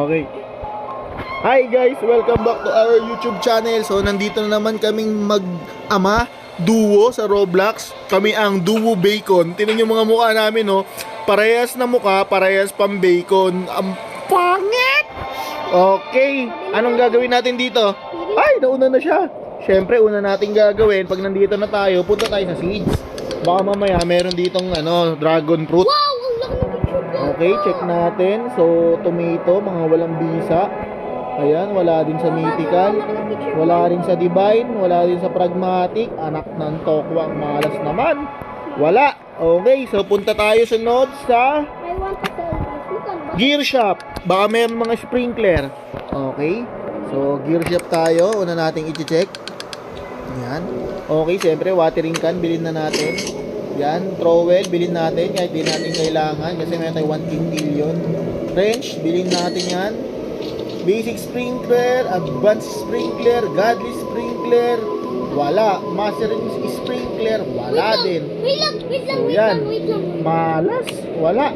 Okay. Hi guys, welcome back to our YouTube channel. So nandito na naman kaming mag-ama duo sa Roblox. Kami ang Duo Bacon. Tingnan yung mga mukha namin, no. Parehas na mukha, parehas pang bacon. Ang pangit. Okay, anong gagawin natin dito? Ay, nauna na siya. Syempre, una nating gagawin pag nandito na tayo, punta tayo sa seeds. Baka mamaya meron ditong dragon fruit. Wow, ang laki ng picture ko. Okay, check natin. So, tomato, mga walang bisa. Ayan, wala din sa mythical. Wala rin sa divine. Wala din sa pragmatic. Anak ng tokwang malas naman. Wala. Okay, so punta tayo sunod sa I want to sell this. You can buy. gear shop. Baka meron mga sprinkler. Okay, so gear shop tayo. Una nating i-check. Ayan. Okay, siyempre, watering can, bilhin na natin. Yan, trowel, bilhin natin. Kahit di natin kailangan. Kasi meron tayo 1 quintillion. Wrench, bilhin natin yan. Basic sprinkler, advanced sprinkler, godly sprinkler, wala. Mastering sprinkler, wala din. Wait lang. So, yan. Malas, wala.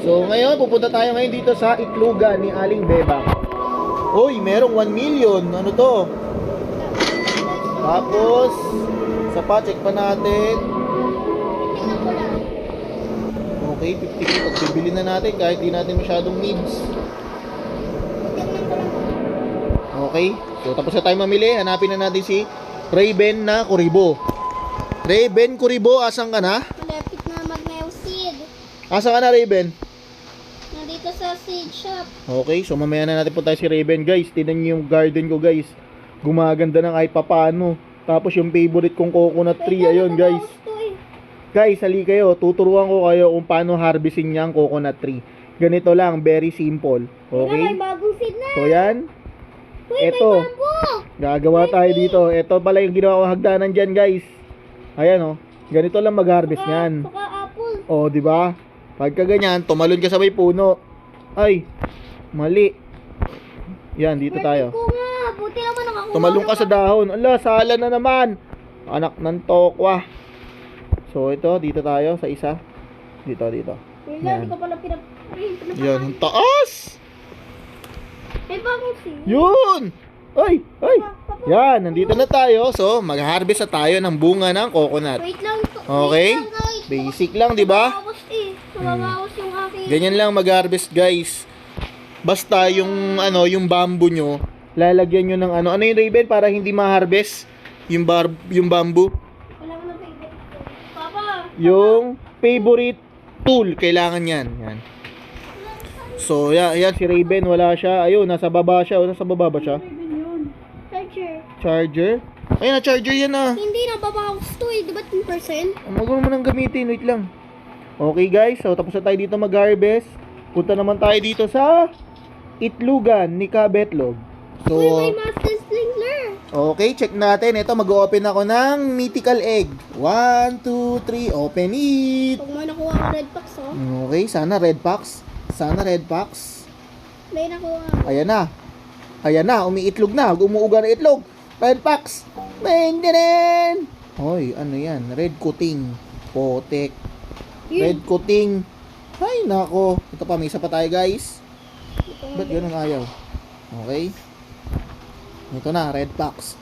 So, ngayon, pupunta tayo ngayon dito sa Itlogan ni Aling Bebang. Uy, merong 1 million. Ano to? Tapos, sa pa, check pa natin. Okay, 50. Pagbibili na natin kahit di natin masyadong needs. Okay, so tapos na tayo mamili. Hanapin na natin si Raven na Kuribo. Raven Kuribo, asan ka na? Malapit na mag-mail seed. Asan ka na, Raven? Nandito sa seed shop. Okay, so mamaya na natin punta si Raven. Guys, tingnan niyo yung garden ko, guys. Gumaganda na kahit papano. Tapos yung favorite kong coconut tree, ayun, guys. Guys, hali kayo. Tuturuan ko kayo kung paano harvesting niya ang coconut tree. Ganito lang, very simple. Okay? May bagong seed na. So yan. Uy, Ito. may bamboo. Gagawa tayo dito. Ito pala yung ginawa kong hagdanan dyan, guys. Ayan, oh. Ganito lang mag-harvest niyan. Saka apple. Oh, di ba? Pagka ganyan, tumalon ka sa may puno. Ay, mali. Yan, dito tayo. Ko nga. Buti naman nakakuha. Tumalon ka sa dahon. Ala, sala na naman. Anak ng tokwa. So, ito, dito tayo sa isa. Dito. Wait Yan. lang, hindi ko pala Yan, ang taas. May bagong seed. Yun! Ay! Yan, nandito na tayo. So, mag-harvest na tayo ng bunga ng coconut. Wait lang. Okay? Wait lang, guys. Basic lang, di ba? Mababawas eh. Mababawas yung aking. Ganyan lang mag-harvest, guys. Basta yung yung bamboo nyo, lalagyan nyo ng ano yung Raven para hindi ma-harvest yung bamboo. Wala mo na favorite. Papa. Yung favorite tool, kailangan yan. Yan. So, yan si Raven, wala siya. Ayun, nasa baba siya. O, nasa baba ba siya? Charger. Charger? Ayun, na charger yan ah. Hindi na babawas to eh. Diba 10%? Huwag mo nang gamitin, wait lang. Okay guys, so tapos na tayo dito mag-harvest. Punta naman tayo dito sa Itlogan ni Kabetlog. So, Uy, may master sprinkler. okay, check natin. Ito, mag-open ako ng mythical egg. 1, 2, 3, open it. Pag may nakuha ko red packs oh. Okay, sana red packs. May nakuha. Ayan na, umiitlog na. Umuuga na itlog. Red packs. Maintenance. Hoy, ano yan? Red coating. Potek. Red coating. Ay, nako. Ito pa, may isa pa tayo, guys. Ba't ganun ayaw? Okay. Ito na, red packs.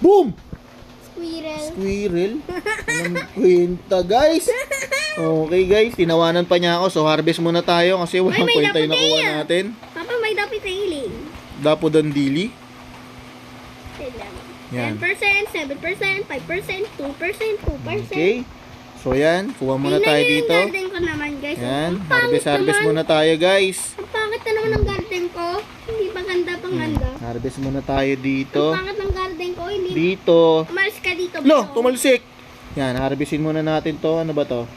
Boom! Squirrel. Anong kwenta, guys? Okay, guys. Tinawanan pa niya ako. So, harvest muna tayo kasi walang may kwenta yung dapat nakuha eh. natin. Papa, may dapat sailing. Dapo dandili. Yan. 10%, 7%, 5%, 2%, 2%. Okay. So, yan. Kuha muna tayo dito. Yung garden ko naman, guys. Yan. Ang pangit Harvest naman. muna tayo, guys. Ang pangit na naman ng garden ko. Hindi pa ganda pang ganda. Harvest muna tayo dito. Ang pangit ng garden ko. Hindi. Dito. Umalis ka dito. Lo, bro. tumalsik. Yan, harvestin muna natin to. Ano ba to?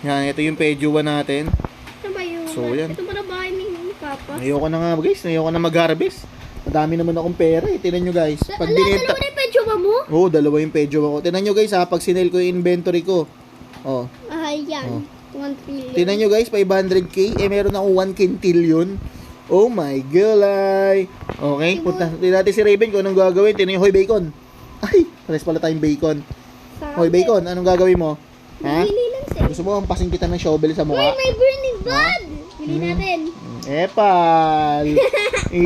Yan, ito yung pejuwa natin. Ito ba yung... So, yan. Ito ba na bahay ni Papa? Ayoko na nga, guys. Ayoko na mag-harvest. Madami naman akong pera eh. Tingnan nyo, guys. Pag binenta... Dalawa na yung pecho ba mo? Oo, dalawa yung pejuwa ko. Tingnan nyo, guys, ha. Pag sinel ko yung inventory ko. Oh. Ay, yan. Oh. 1 trillion. Tingnan nyo, guys, 500k. Eh, meron akong 1 quintillion. Oh my God. Okay, punta. Tingnan natin si Raven kung anong gagawin. Tingnan nyo, hoy, bacon. Ay, pares pala tayong bacon. Hoy, bacon, anong gagawin mo? Ha? Bili lang siya. Gusto mo ang pasing kita ng shovel sa Uy, mukha? may burning blood! Pili natin. Epal.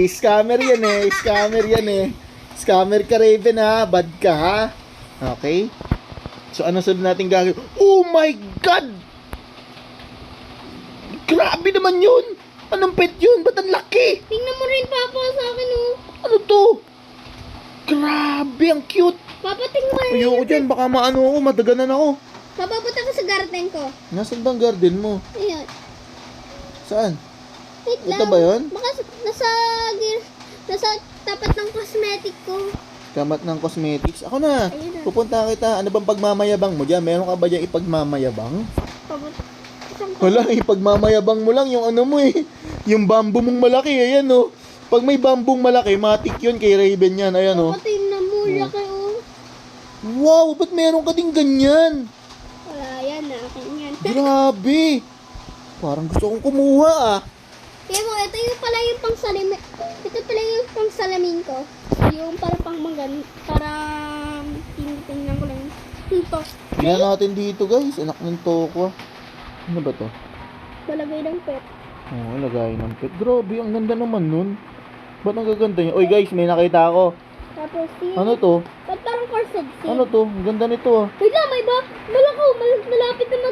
Scammer yan eh. Scammer yan eh. Scammer ka, Raven ha. Bad ka ha. Okay. So ano sunod natin gagawin? Oh my God! Grabe naman yun! Anong pet yun? Ba't ang laki? Tingnan mo rin, Papa, sa akin, oh. Ano to? Grabe, ang cute! Papa, tingnan mo rin. Ayoko dyan, baka maano ako, madaganan ako. Papa, punta ka sa garden ko. Nasaan bang garden mo? Ayan. Saan? Wait Ito lang. ba yun? Baka nasa tapat ng cosmetic ko. Kamat ng cosmetics. Ako na. Ayun na. Pupunta kita. Ano bang pagmamayabang mo dyan? Meron ka ba dyan ipagmamayabang? Papa, isang Wala, ipagmamayabang mo lang yung ano mo eh. Yung bamboo mong malaki, ayan oh. Pag may bambong malaki, matik yun kay Raven yan, ayan oh. Papa, tingnan mo, laki, oh. Wow, ba't meron ka ding ganyan? Wala, yan, akin yan. Grabe. Parang gusto kong kumuha ah. Kaya mo, ito yung pala yung pang salamin. Ito pala yung pang salamin ko. Yung para pang para tingnan ko lang. Ito. Tingnan natin dito guys, anak ng toko. Ano ba to? Malagay ng pet. Oh, lagay ng pet. Grabe, ang ganda naman nun. Ba't ang gaganda niya? Oy guys, may nakita ako. Tapos Ano to? ba't parang corset seat? Ano to? Ang ganda nito ah. Wait lang, may ba? Malakaw, malapit na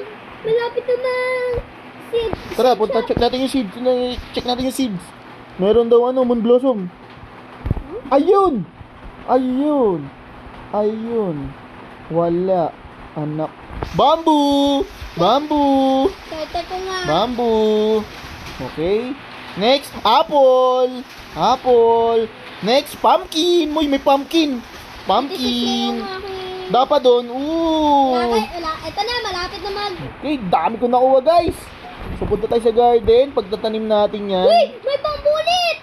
seed. Tara, punta, check natin yung seeds. Check natin yung seeds. Meron daw ano, moon blossom. Ayun! Ayun! Ayun! Wala. Anak. Bamboo! Bamboo! Kahit ito nga. Bamboo! Okay. Next, apple! Apple! Next, pumpkin! Uy, may pumpkin! Pumpkin! Dapat doon. Ooh! Ito na, malapit na Okay, dami ko nakuha guys. So punta tayo sa garden, pagtatanim natin yan. Uy! May bambulit!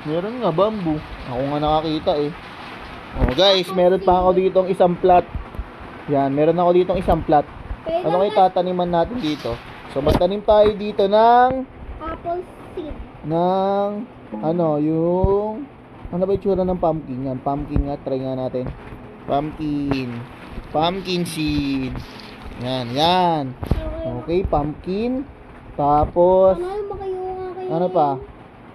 Meron nga bamboo. Ako nga nakakita eh. Oh guys, meron pa ako ditong isang plat. Yan, meron ako ditong isang plat. Ano kayo tataniman natin dito? So magtanim tayo dito ng Apple seed. yung ano ba itsura ng pumpkin yan? Pumpkin nga, try nga natin. Pumpkin. Pumpkin seed. Yan, yan. Okay, pumpkin. Tapos, ano pa?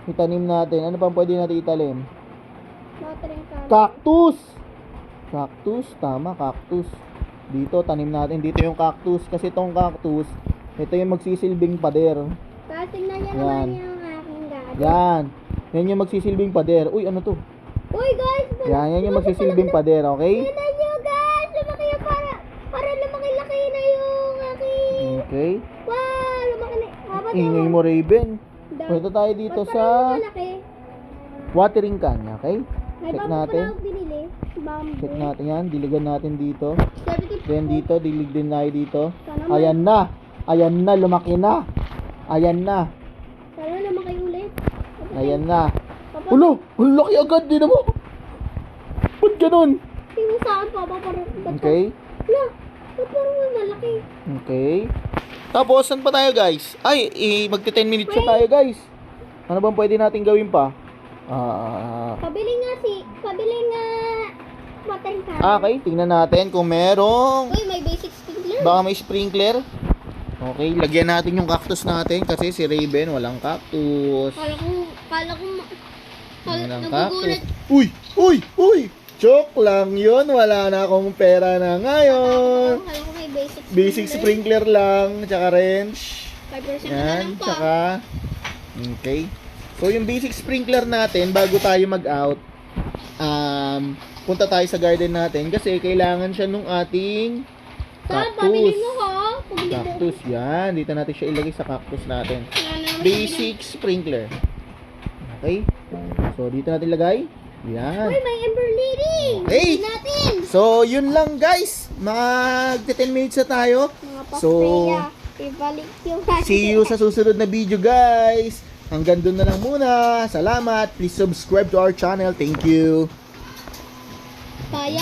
Itanim natin. Ano pa pwede natin italim? Cactus! Cactus, tama, cactus. Dito, tanim natin. Dito yung cactus. Kasi itong cactus, ito yung magsisilbing pader. Tapos tingnan niya Yan. naman yung aking garden. Yan. Yan yung magsisilbing pader. Uy, ano to? Uy guys! Yan yung magsisilbing pader, okay? Tingnan niyo guys! Lumaki yung para lumaki-laki na yung aking... Okay. Wow! Lumaki na. Ingay mo, Raven. Punta tayo dito sa watering can, okay? May Check bamboo pa natin. na ako binili. Bamboo. Check natin yan. Diligan natin dito. 70 Then dito, dilig din tayo dito. Sana Ayan na. Ayan na, lumaki na. Ayan na. Sana lumaki ulit. Ayan na. Papa, Ulo! Ang laki agad din mo. Ba't ganun? tingnan sa akin, Papa. Parang... Okay. Yeah. Parang malaki. Okay. Tapos, saan pa tayo guys? Ay, magti 10 minutes na tayo guys. Ano bang pwede natin gawin pa? Pabili nga watering can. Okay, tingnan natin kung merong Uy, may basic sprinkler. baka may sprinkler. Okay, lagyan natin yung cactus natin kasi si Raven walang cactus. Kala ko Walang nagugulat. cactus. Uy! Uy! Uy! Joke lang yun. Wala na akong pera na ngayon. Kala ko may Basic sprinkler lang. Tsaka wrench. 5% na Yan. lang po. Tsaka okay. So yung basic sprinkler natin bago tayo mag-out, punta tayo sa garden natin kasi kailangan siya nung ating Pabili cactus. mo ko. Cactus, yan. Dito natin siya ilagay sa cactus natin. Basic sprinkler. Okay? So, dito natin ilagay. Yan. Uy, may Ember Lady. Okay. Bili natin. So, yun lang guys. Mag 10 minutes na tayo. Mga So, papaya. Ibalik yung see you sa susunod na video guys. Hanggang doon na lang muna. Salamat. Please subscribe to our channel. Thank you. Kaya